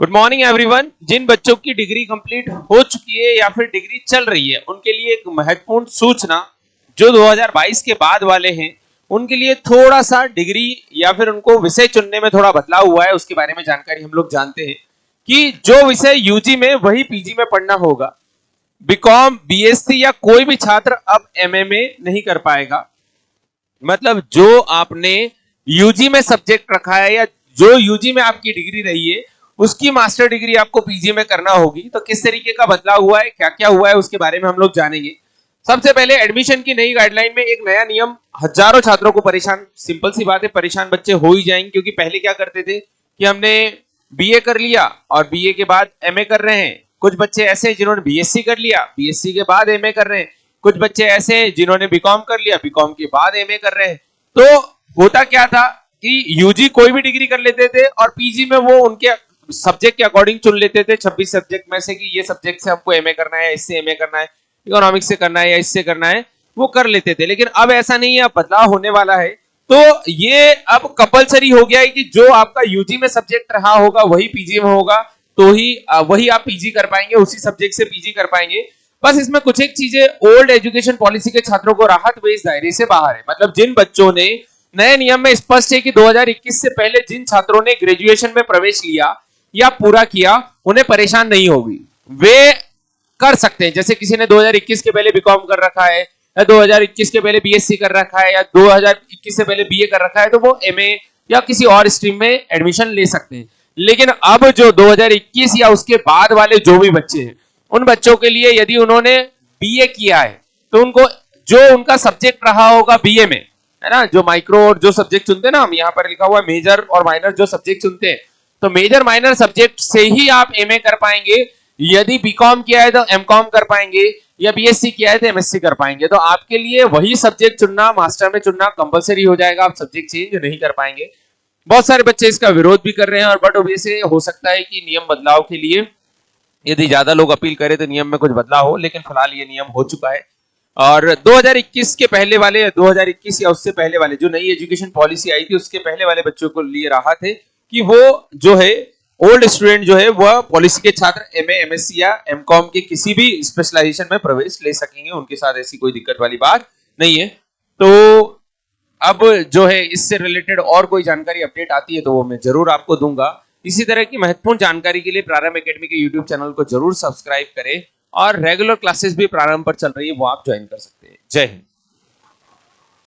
Good morning everyone. जिन बच्चों की degree complete हो चुकी है या फिर डिग्री चल रही है उनके लिए एक महत्वपूर्ण सूचना, जो 2022 के बाद वाले हैं उनके लिए थोड़ा सा डिग्री या फिर उनको विषय चुनने में थोड़ा बदलाव हुआ है, उसके बारे में जानकारी हम लोग जानते हैं कि जो विषय यूजी में वही पीजी में पढ़ना होगा। बीकॉम, बीएससी या कोई भी छात्र अब एमए में नहीं कर पाएगा। मतलब जो आपने यूजी में सब्जेक्ट रखा है या जो यूजी में आपकी डिग्री रही है उसकी मास्टर डिग्री आपको पीजी में करना होगी। तो किस तरीके का बदलाव हुआ है, क्या क्या हुआ है, उसके बारे में हम लोग जानेंगे। सबसे पहले एडमिशन की नई गाइडलाइन में एक नया नियम हजारों छात्रों को परेशान, सिंपल सी बात है, परेशान बच्चे हो ही जाएंगे। क्योंकि पहले क्या करते थे कि हमने बीए कर लिया और बीए के बाद एमए कर रहे हैं। कुछ बच्चे ऐसे जिन्होंने बीएससी कर लिया, बीएससी के बाद एमए कर रहे हैं। कुछ बच्चे ऐसे जिन्होंने बीकॉम कर लिया, बीकॉम के बाद एमए कर रहे हैं। तो होता क्या था कि यूजी कोई भी डिग्री कर लेते थे और पीजी में वो उनके सब्जेक्ट के अकॉर्डिंग चुन लेते थे 26 सब्जेक्ट में से कि ये सब्जेक्ट से हमको एमए करना है, इससे एमए करना है, इकोनॉमिक्स से करना है या इससे करना है, वो कर लेते थे। लेकिन अब ऐसा नहीं है, अब बदलाव होने वाला है। तो ये अब कंपलसरी हो गया है कि जो आपका यूजी में सब्जेक्ट रहा होगा वही पीजी में होगा, तो ही वही आप पीजी कर पाएंगे, उसी सब्जेक्ट से पीजी कर पाएंगे। बस इसमें कुछ एक चीजें ओल्ड एजुकेशन पॉलिसी के छात्रों को राहत हुई, इस दायरे से बाहर है। मतलब जिन बच्चों ने, नए नियम में स्पष्ट है कि 2021 से पहले जिन छात्रों ने ग्रेजुएशन में प्रवेश लिया या पूरा किया उन्हें परेशान नहीं होगी, वे कर सकते हैं। जैसे किसी ने 2021 के पहले बीकॉम कर रखा है या 2021 के पहले बीएससी कर रखा है या 2021 से पहले बीए कर रखा है, तो वो एमए या किसी और स्ट्रीम में एडमिशन ले सकते हैं। लेकिन अब जो 2021 या उसके बाद वाले जो भी बच्चे हैं, उन बच्चों के लिए यदि उन्होंने बीए किया है तो उनको जो उनका सब्जेक्ट रहा होगा बीए में, है ना, जो माइक्रो और जो सब्जेक्ट चुनते हैं ना, हम यहाँ पर लिखा हुआ है मेजर और माइनर जो सब्जेक्ट चुनते हैं, तो मेजर माइनर सब्जेक्ट से ही आप एमए कर पाएंगे। यदि बीकॉम किया है तो एमकॉम कर पाएंगे या बीएससी किया है तो एमएससी कर पाएंगे। तो आपके लिए वही सब्जेक्ट चुनना, मास्टर में चुनना कंपलसरी हो जाएगा, आप सब्जेक्ट चेंज नहीं कर पाएंगे। बहुत सारे बच्चे इसका विरोध भी कर रहे हैं और बट ऑब्वियसली हो सकता है कि नियम बदलाव के लिए यदि ज्यादा लोग अपील करें तो नियम में कुछ बदलाव हो, लेकिन फिलहाल ये नियम हो चुका है। और 2021 के पहले वाले, 2021 या उससे पहले वाले जो नई एजुकेशन पॉलिसी आई थी उसके पहले वाले बच्चों को लिए राहत है कि वो जो है ओल्ड स्टूडेंट जो है वह पॉलिसी के छात्र एमए, एमएससी या एमकॉम के किसी भी स्पेशलाइजेशन में प्रवेश ले सकेंगे, उनके साथ ऐसी कोई दिक्कत वाली बात नहीं है। तो अब जो है इससे रिलेटेड और कोई जानकारी अपडेट आती है तो वो मैं जरूर आपको दूंगा। इसी तरह की महत्वपूर्ण जानकारी के लिए प्रारंभ एकेडमी के यूट्यूब चैनल को जरूर सब्सक्राइब करें और रेगुलर क्लासेस भी प्रारंभ पर चल रही है, वो आप ज्वाइन कर सकते हैं। जय हिंद।